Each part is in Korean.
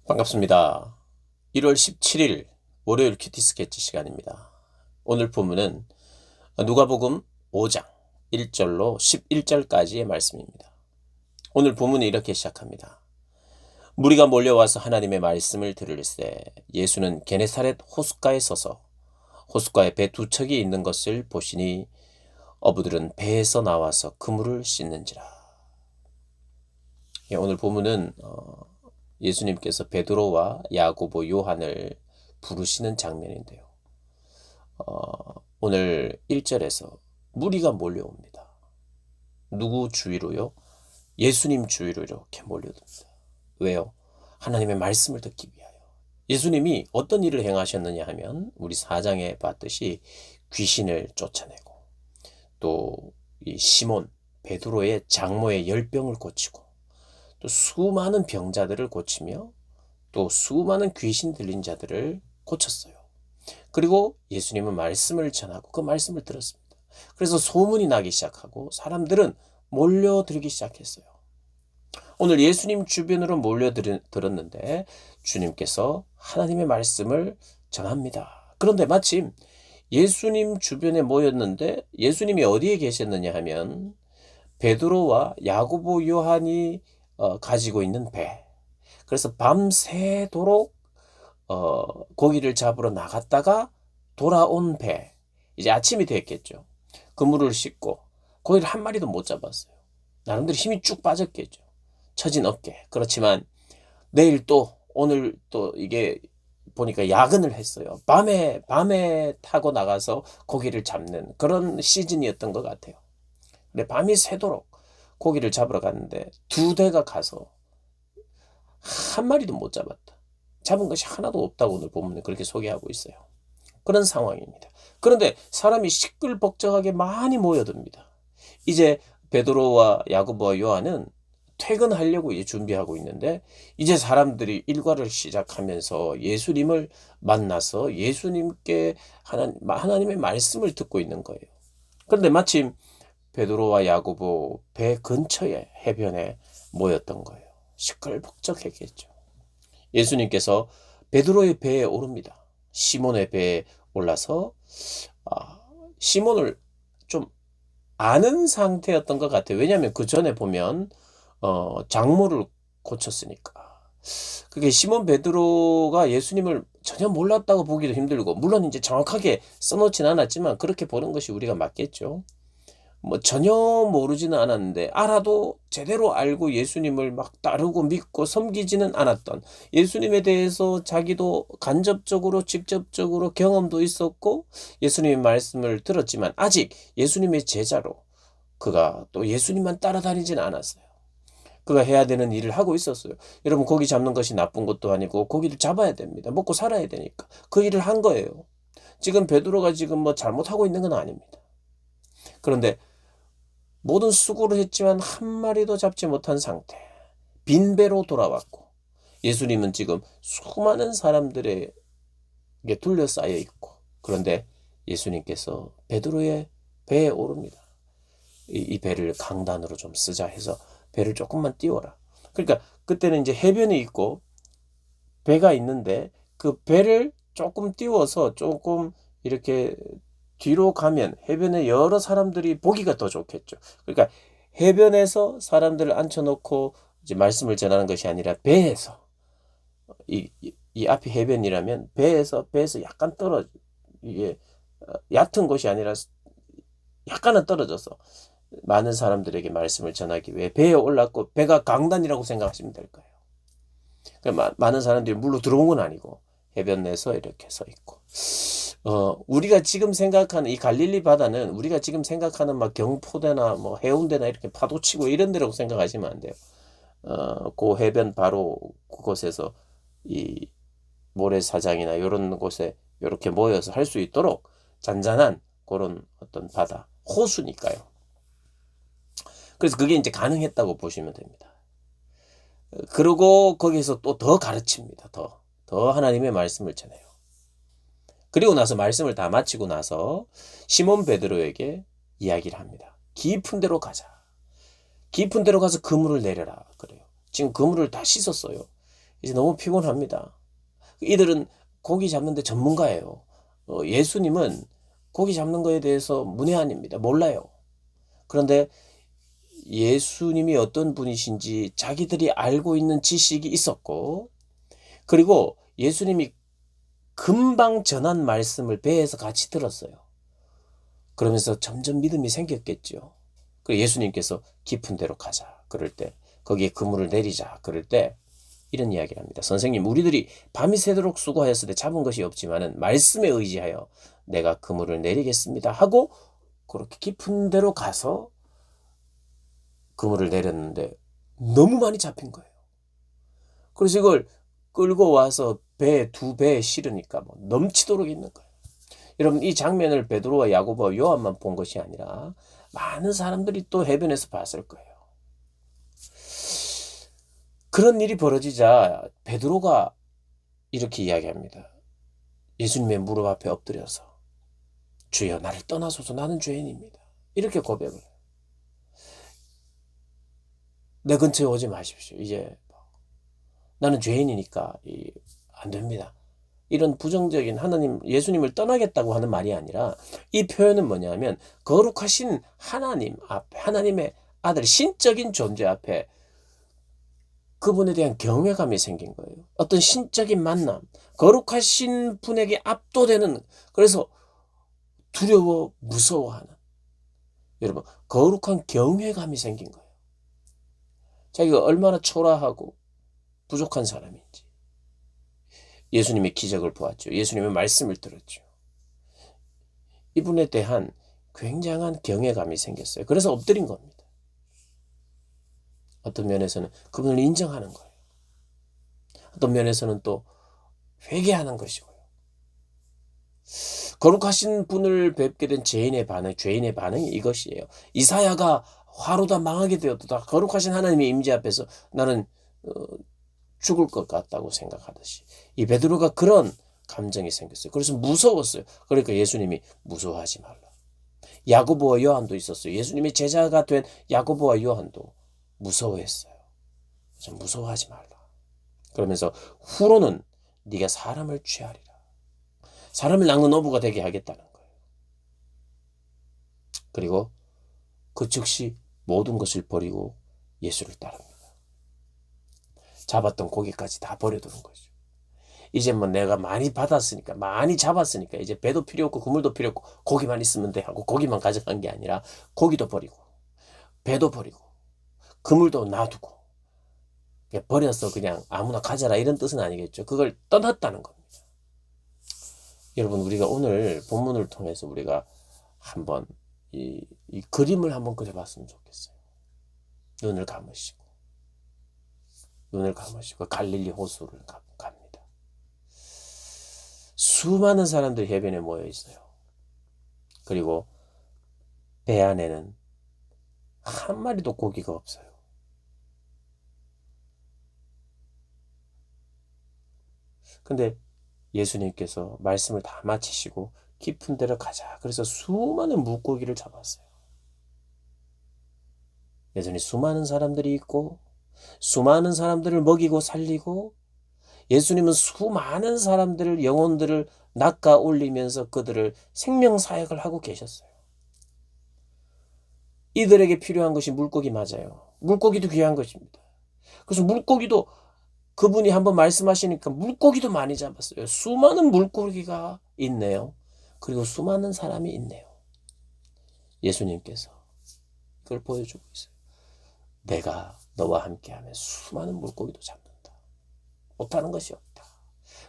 반갑습니다. 1월 17일 월요일 큐티 스케치 시간입니다. 오늘 본문은 누가복음 5장 1절로 11절까지의 말씀입니다. 오늘 본문이 이렇게 시작합니다. 무리가 몰려와서 하나님의 말씀을 들을새 예수는 게네사렛 호숫가에 서서 호숫가에 배 두 척이 있는 것을 보시니 어부들은 배에서 나와서 그물을 씻는지라. 오늘 본문은 예수님께서 베드로와 야고보, 요한을 부르시는 장면인데요. 오늘 1절에서 무리가 몰려옵니다. 누구 주위로요? 예수님 주위로 이렇게 몰려듭니다. 왜요? 하나님의 말씀을 듣기 위하여. 예수님이 어떤 일을 행하셨느냐 하면 우리 4장에 봤듯이 귀신을 쫓아내고 또 이 시몬, 베드로의 장모의 열병을 고치고 또 수많은 병자들을 고치며 또 수많은 귀신 들린 자들을 고쳤어요. 그리고 예수님은 말씀을 전하고 그 말씀을 들었습니다. 그래서 소문이 나기 시작하고 사람들은 몰려들기 시작했어요. 오늘 예수님 주변으로 몰려들었는데 주님께서 하나님의 말씀을 전합니다. 그런데 마침 예수님 주변에 모였는데 예수님이 어디에 계셨느냐 하면 베드로와 야고보, 요한이 가지고 있는 배. 그래서 밤새도록 고기를 잡으러 나갔다가 돌아온 배. 이제 아침이 됐겠죠. 그물을 씻고 고기를 한 마리도 못 잡았어요. 나름대로 힘이 쭉 빠졌겠죠. 처진 어깨. 그렇지만 내일 또 오늘 또 이게 보니까 야근을 했어요. 밤에 타고 나가서 고기를 잡는 그런 시즌이었던 것 같아요. 근데 밤이 새도록 고기를 잡으러 갔는데 두 대가 가서 한 마리도 못 잡았다. 잡은 것이 하나도 없다고 오늘 본문에 그렇게 소개하고 있어요. 그런 상황입니다. 그런데 사람이 시끌벅적하게 많이 모여듭니다. 이제 베드로와 야고보와 요한은 퇴근하려고 이제 준비하고 있는데 이제 사람들이 일과를 시작하면서 예수님을 만나서 예수님께 하나님의 말씀을 듣고 있는 거예요. 그런데 마침 베드로와 야고보 배 근처에 해변에 모였던 거예요. 시끌벅적했겠죠. 예수님께서 베드로의 배에 오릅니다. 시몬의 배에 올라서 시몬을 좀 아는 상태였던 것 같아요. 왜냐하면 그 전에 보면 장모를 고쳤으니까. 그게 시몬 베드로가 예수님을 전혀 몰랐다고 보기도 힘들고 물론 이제 정확하게 써놓진 않았지만 그렇게 보는 것이 우리가 맞겠죠. 뭐 전혀 모르지는 않았는데 알아도 제대로 알고 예수님을 막 따르고 믿고 섬기지는 않았던 예수님에 대해서 자기도 간접적으로 직접적으로 경험도 있었고 예수님의 말씀을 들었지만 아직 예수님의 제자로 그가 또 예수님만 따라다니지는 않았어요. 그가 해야 되는 일을 하고 있었어요. 여러분 고기 잡는 것이 나쁜 것도 아니고 고기를 잡아야 됩니다. 먹고 살아야 되니까 그 일을 한 거예요. 지금 베드로가 지금 뭐 잘못하고 있는 건 아닙니다. 그런데 모든 수고를 했지만 한 마리도 잡지 못한 상태. 빈배로 돌아왔고 예수님은 지금 수많은 사람들에게 둘러싸여 있고 그런데 예수님께서 베드로의 배에 오릅니다. 이 배를 강단으로 좀 쓰자 해서 배를 조금만 띄워라. 그러니까 그때는 이제 해변에 있고 배가 있는데 그 배를 조금 띄워서 조금 이렇게 뒤로 가면 해변에 여러 사람들이 보기가 더 좋겠죠. 그러니까 해변에서 사람들을 앉혀놓고 이제 말씀을 전하는 것이 아니라 배에서 이 앞이 해변이라면 배에서 약간 이게 얕은 곳이 아니라 약간은 떨어져서 많은 사람들에게 말씀을 전하기 위해 배에 올랐고 배가 강단이라고 생각하시면 될 거예요. 그러니까 많은 사람들이 물로 들어온 건 아니고 해변 내서 이렇게 서 있고 우리가 지금 생각하는 이 갈릴리 바다는 우리가 지금 생각하는 막 경포대나 뭐 해운대나 이렇게 파도 치고 이런 데라고 생각하시면 안 돼요. 그 해변 바로 그곳에서 이 모래사장이나 이런 곳에 이렇게 모여서 할 수 있도록 잔잔한 그런 어떤 바다, 호수니까요. 그래서 그게 이제 가능했다고 보시면 됩니다. 그리고 거기서 또 더 가르칩니다. 더 하나님의 말씀을 전해요. 그리고 나서 말씀을 다 마치고 나서 시몬 베드로에게 이야기를 합니다. 깊은 데로 가자. 깊은 데로 가서 그물을 내려라. 그래요. 지금 그물을 다 씻었어요. 이제 너무 피곤합니다. 이들은 고기 잡는 데 전문가예요. 예수님은 고기 잡는 거에 대해서 문외한입니다. 몰라요. 그런데 예수님이 어떤 분이신지 자기들이 알고 있는 지식이 있었고, 그리고 예수님이 금방 전한 말씀을 배에서 같이 들었어요. 그러면서 점점 믿음이 생겼겠죠. 그리고 예수님께서 깊은 데로 가자. 그럴 때, 거기에 그물을 내리자. 그럴 때 이런 이야기를 합니다. 선생님, 우리들이 밤이 새도록 수고하였을 때 잡은 것이 없지만은 말씀에 의지하여 내가 그물을 내리겠습니다 하고 그렇게 깊은 데로 가서 그물을 내렸는데 너무 많이 잡힌 거예요. 그래서 이걸 끌고 와서 두 배에 실으니까 뭐 넘치도록 있는 거예요. 여러분, 이 장면을 베드로와 야고보와 요한만 본 것이 아니라 많은 사람들이 또 해변에서 봤을 거예요. 그런 일이 벌어지자 베드로가 이렇게 이야기합니다. 예수님의 무릎 앞에 엎드려서 주여 나를 떠나소서 나는 죄인입니다. 이렇게 고백을 해요. 내 근처에 오지 마십시오. 이제 나는 죄인이니까 안 됩니다. 이런 부정적인 하나님, 예수님을 떠나겠다고 하는 말이 아니라 이 표현은 뭐냐면 거룩하신 하나님 앞에, 하나님의 아들, 신적인 존재 앞에 그분에 대한 경외감이 생긴 거예요. 어떤 신적인 만남, 거룩하신 분에게 압도되는, 그래서 두려워, 무서워하는, 여러분, 거룩한 경외감이 생긴 거예요. 자기가 얼마나 초라하고 부족한 사람인지. 예수님의 기적을 보았죠. 예수님의 말씀을 들었죠. 이분에 대한 굉장한 경외감이 생겼어요. 그래서 엎드린 겁니다. 어떤 면에서는 그분을 인정하는 거예요. 어떤 면에서는 또 회개하는 것이고요. 거룩하신 분을 뵙게 된 죄인의 반응이 이것이에요. 이사야가 화로 다 망하게 되었다. 거룩하신 하나님의 임재 앞에서 나는 죽을 것 같다고 생각하듯이 이 베드로가 그런 감정이 생겼어요. 그래서 무서웠어요. 그러니까 예수님이 무서워하지 말라. 야고보와 요한도 있었어요. 예수님의 제자가 된 야고보와 요한도 무서워했어요. 좀 무서워하지 말라. 그러면서 후로는 네가 사람을 취하리라. 사람을 낚는 어부가 되게 하겠다는 거예요. 그리고 그 즉시 모든 것을 버리고 예수를 따릅니다. 잡았던 고기까지 다 버려두는 거죠. 이제 뭐 내가 많이 받았으니까, 많이 잡았으니까 이제 배도 필요 없고 그물도 필요 없고 고기만 있으면 돼 하고 고기만 가져간 게 아니라 고기도 버리고 배도 버리고 그물도 놔두고 버려서 그냥 아무나 가져라 이런 뜻은 아니겠죠. 그걸 떠났다는 겁니다. 여러분, 우리가 오늘 본문을 통해서 우리가 한번 이 그림을 한번 그려봤으면 좋겠어요. 눈을 감으시고 갈릴리 호수를 갑니다. 수많은 사람들이 해변에 모여 있어요. 그리고 배 안에는 한 마리도 고기가 없어요. 근데 예수님께서 말씀을 다 마치시고 깊은 데로 가자. 그래서 수많은 물고기를 잡았어요. 여전히 수많은 사람들이 있고 수많은 사람들을 먹이고 살리고 예수님은 수많은 사람들을, 영혼들을 낚아 올리면서 그들을 생명사역을 하고 계셨어요. 이들에게 필요한 것이 물고기 맞아요. 물고기도 귀한 것입니다. 그래서 물고기도 그분이 한번 말씀하시니까 물고기도 많이 잡았어요. 수많은 물고기가 있네요. 그리고 수많은 사람이 있네요. 예수님께서 그걸 보여주고 있어요. 내가 너와 함께하면 수많은 물고기도 잡는다. 못하는 것이 없다.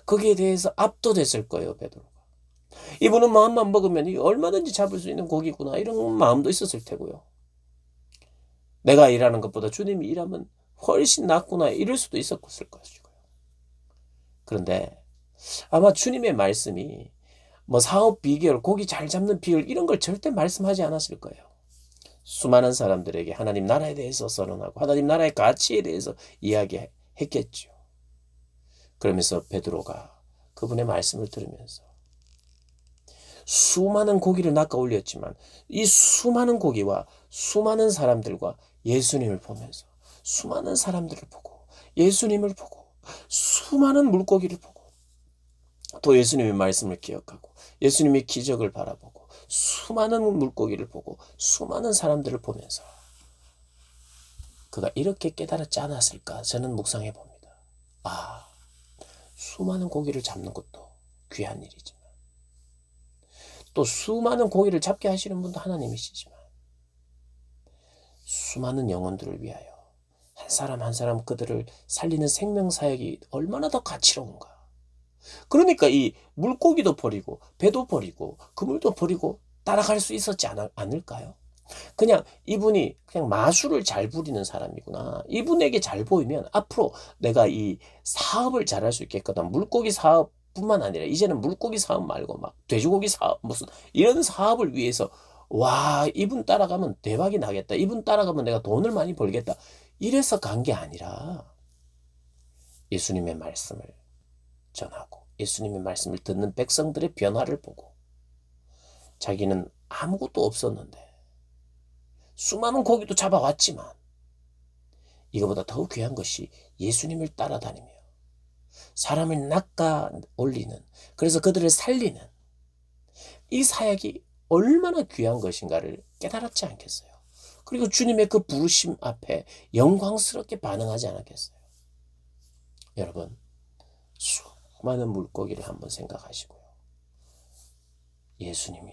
거기에 대해서 압도됐을 거예요, 베드로가. 이분은 마음만 먹으면 이거 얼마든지 잡을 수 있는 고기구나 이런 마음도 있었을 테고요. 내가 일하는 것보다 주님이 일하면 훨씬 낫구나 이럴 수도 있었을 것이고요. 그런데 아마 주님의 말씀이 뭐 사업 비결, 고기 잘 잡는 비결 이런 걸 절대 말씀하지 않았을 거예요. 수많은 사람들에게 하나님 나라에 대해서 선언하고 하나님 나라의 가치에 대해서 이야기했겠죠. 그러면서 베드로가 그분의 말씀을 들으면서 수많은 고기를 낚아 올렸지만 이 수많은 고기와 수많은 사람들과 예수님을 보면서 수많은 사람들을 보고 예수님을 보고 수많은 물고기를 보고 또 예수님의 말씀을 기억하고 예수님의 기적을 바라보고 수많은 물고기를 보고 수많은 사람들을 보면서 그가 이렇게 깨달았지 않았을까 저는 묵상해 봅니다. 아, 수많은 고기를 잡는 것도 귀한 일이지만 또 수많은 고기를 잡게 하시는 분도 하나님이시지만 수많은 영혼들을 위하여 한 사람 한 사람 그들을 살리는 생명사역이 얼마나 더 가치로운가. 그러니까 이 물고기도 버리고 배도 버리고 그물도 버리고 따라갈 수 있었지 않을까요? 그냥 이분이 그냥 마술을 잘 부리는 사람이구나. 이분에게 잘 보이면 앞으로 내가 이 사업을 잘할 수 있겠거든. 물고기 사업뿐만 아니라 이제는 물고기 사업 말고 막 돼지고기 사업 무슨 이런 사업을 위해서 와, 이분 따라가면 대박이 나겠다. 이분 따라가면 내가 돈을 많이 벌겠다. 이래서 간 게 아니라 예수님의 말씀을 전하고 예수님의 말씀을 듣는 백성들의 변화를 보고 자기는 아무것도 없었는데 수많은 고기도 잡아왔지만 이거보다 더 귀한 것이 예수님을 따라다니며 사람을 낚아 올리는 그래서 그들을 살리는 이 사역이 얼마나 귀한 것인가를 깨달았지 않겠어요? 그리고 주님의 그 부르심 앞에 영광스럽게 반응하지 않았겠어요? 여러분, 수많은 물고기를 한번 생각하시고요. 예수님이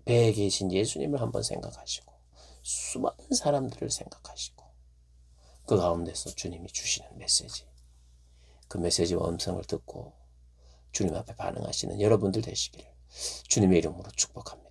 배에 계신 예수님을 한번 생각하시고 수많은 사람들을 생각하시고 그 가운데서 주님이 주시는 메시지 그 메시지와 음성을 듣고 주님 앞에 반응하시는 여러분들 되시기를 주님의 이름으로 축복합니다.